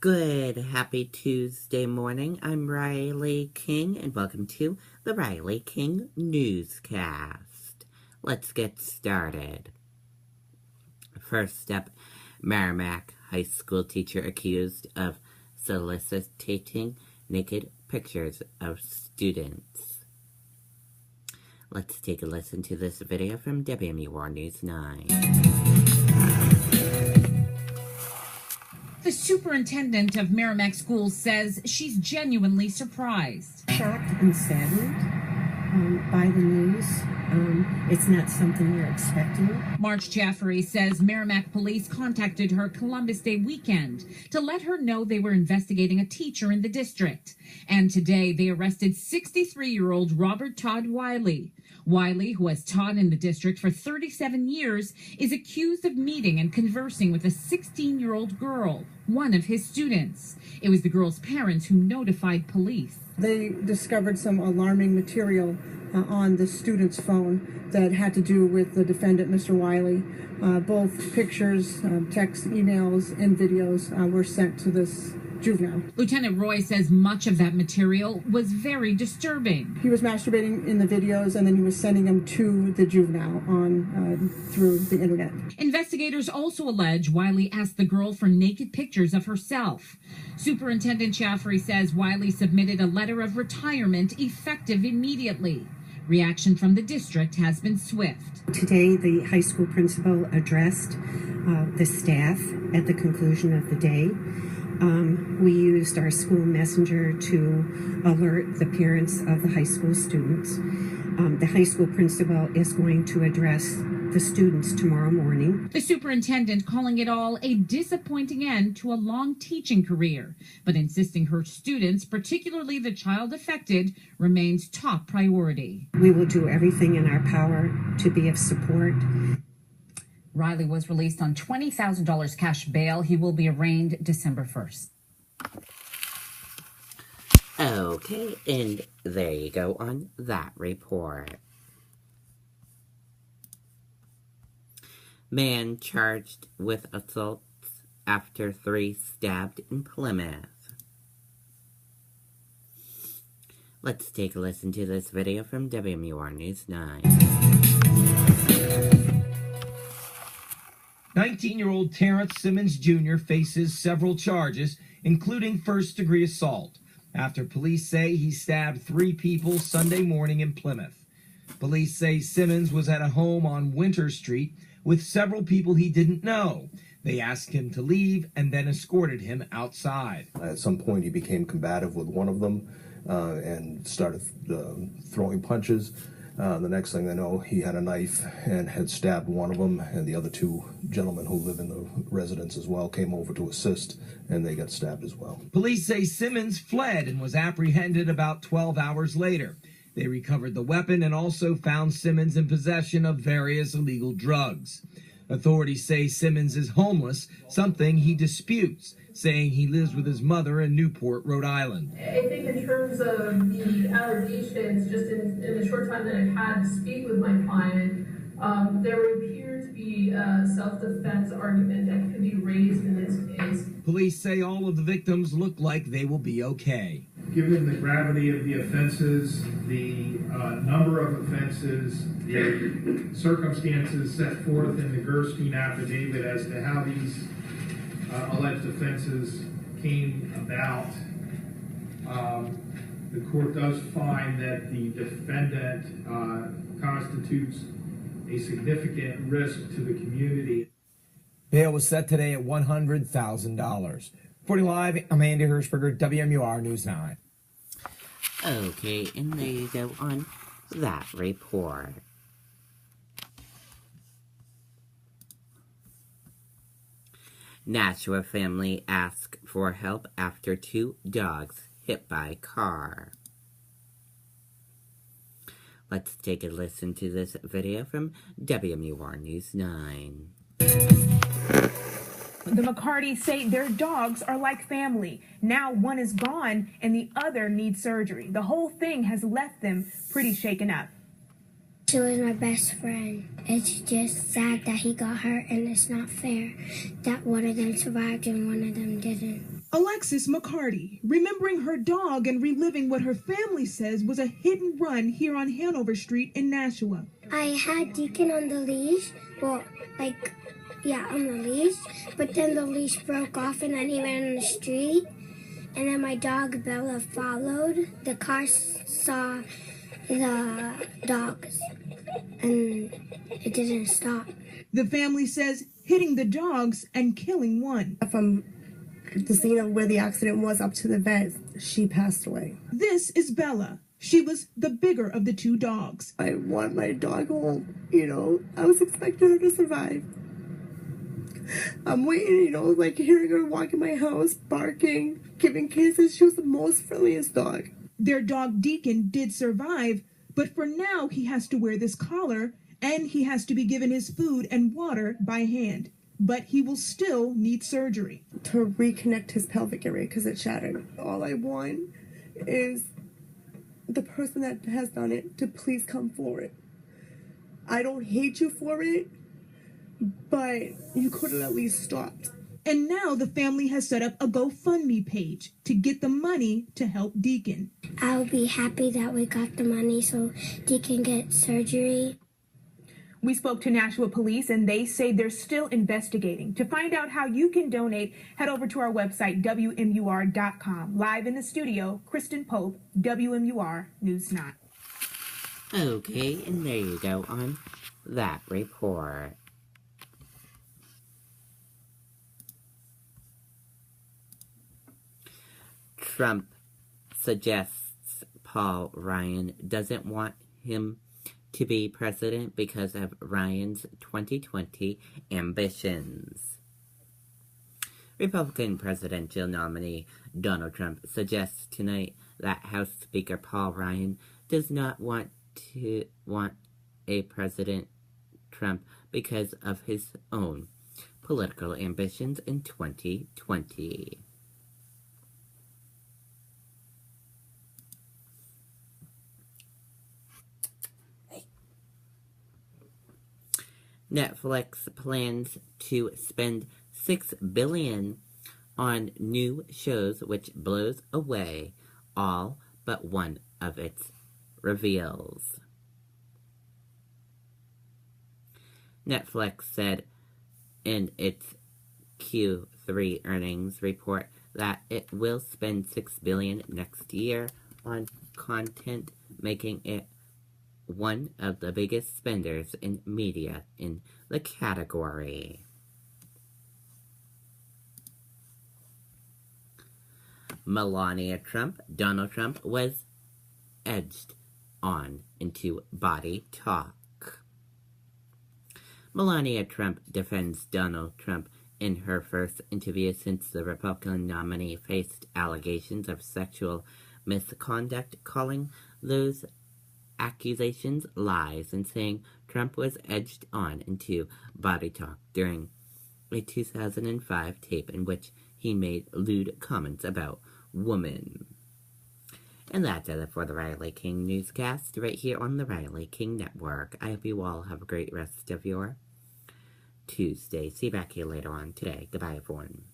Good, happy Tuesday morning. I'm Riley King, and welcome to the Riley King Newscast. Let's get started. First up, Merrimack high school teacher accused of soliciting naked pictures of students. Let's take a listen to this video from WMUR News 9. The superintendent of Merrimack Schools says she's genuinely surprised. Shocked and saddened by the news. It's not something you're expecting. March Jaffery says Merrimack police contacted her Columbus Day weekend to let her know they were investigating a teacher in the district. And today they arrested 63-year-old Robert Todd Wiley. Wiley, who has taught in the district for 37 years, is accused of meeting and conversing with a 16-year-old girl, one of his students. It was the girl's parents who notified police. They discovered some alarming material on the student's phone that had to do with the defendant, Mr. Wiley. Both pictures, texts, emails, and videos were sent to this juvenile. Lieutenant Roy says much of that material was very disturbing. He was masturbating in the videos, and then he was sending them to the juvenile on through the internet. Investigators also allege Wiley asked the girl for naked pictures of herself. Superintendent Jaffery says Wiley submitted a letter of retirement effective immediately. Reaction from the district has been swift. Today, the high school principal addressed the staff at the conclusion of the day. We used our school messenger to alert the parents of the high school students. The high school principal is going to address the students tomorrow morning. The superintendent calling it all a disappointing end to a long teaching career, but insisting her students, particularly the child affected, remains top priority. We will do everything in our power to be of support. Riley was released on $20,000 cash bail. He will be arraigned December 1st. Okay, and there you go on that report. Man charged with assaults after 3 stabbed in Plymouth. Let's take a listen to this video from WMUR News 9. 19-year-old Terrence Simmons Jr. faces several charges, including first-degree assault, after police say he stabbed 3 people Sunday morning in Plymouth. Police say Simmons was at a home on Winter Street with several people he didn't know. They asked him to leave and then escorted him outside. At some point, he became combative with one of them and started throwing punches. The next thing I know, he had a knife and had stabbed one of them, and the other 2 gentlemen who live in the residence as well came over to assist, and they got stabbed as well. Police say Simmons fled and was apprehended about 12 hours later. They recovered the weapon and also found Simmons in possession of various illegal drugs. Authorities say Simmons is homeless, something he disputes, saying he lives with his mother in Newport, Rhode Island. I think in terms of the allegations, just in the short time that I've had to speak with my client, there would appear to be a self-defense argument that could be raised in this case. Police say all of the victims look like they will be okay. Given the gravity of the offenses, the number of offenses, the circumstances set forth in the Gerstein affidavit as to how these alleged offenses came about, the court does find that the defendant constitutes a significant risk to the community. Bail was set today at $100,000. Reporting live, I'm Andy Hirschberger, WMUR News 9. Okay, and there you go on that report. Nashua family asks for help after 2 dogs hit by car. Let's take a listen to this video from WMUR News 9. The McCartys say their dogs are like family. Now one is gone and the other needs surgery. The whole thing has left them pretty shaken up. She was my best friend. It's just sad that he got hurt, and it's not fair that one of them survived and one of them didn't. Alexa Alexis McCarty, remembering her dog and reliving what her family says was a hit and run here on Hanover Street in Nashua. I had Deacon on the leash. Well, on the leash. But then the leash broke off and then he ran on the street. And then my dog Bella followed. The car saw the dogs and it didn't stop. The family says hitting the dogs and killing one. From the scene of where the accident was up to the vet, she passed away. This is Bella. She was the bigger of the two dogs. I want my dog home, I was expecting her to survive. I'm waiting, hearing her walk in my house, barking, giving kisses. She was the most friendliest dog. Their dog Deacon did survive, but for now he has to wear this collar and he has to be given his food and water by hand. But he will still need surgery. To reconnect his pelvic area because it shattered. All I want is the person that has done it to please come forward. I don't hate you for it, but you could have at least stopped. And now the family has set up a GoFundMe page to get the money to help Deacon. I'll be happy that we got the money so Deacon gets surgery. We spoke to Nashua Police and they say they're still investigating. To find out how you can donate, head over to our website, WMUR.com. Live in the studio, Kristen Pope, WMUR News 9. Okay, and there you go on that report. Trump suggests Paul Ryan doesn't want him to be president because of Ryan's 2020 ambitions. Republican presidential nominee Donald Trump suggests tonight that House Speaker Paul Ryan does not want a President Trump because of his own political ambitions in 2020. Netflix plans to spend $6 billion on new shows, which blows away all but one of its reveals. Netflix said in its Q3 earnings report that it will spend $6 billion next year on content, making it one of the biggest spenders in media in the category. Melania Trump, Donald Trump, was edged on into body talk. Melania Trump defends Donald Trump in her first interview since the Republican nominee faced allegations of sexual misconduct, calling those accusations lies and saying Trump was edged on into body talk during a 2005 tape in which he made lewd comments about women. And that's it for the Riley King Newscast right here on the Riley King Network. I hope you all have a great rest of your Tuesday. See you back here later on today. Goodbye, everyone.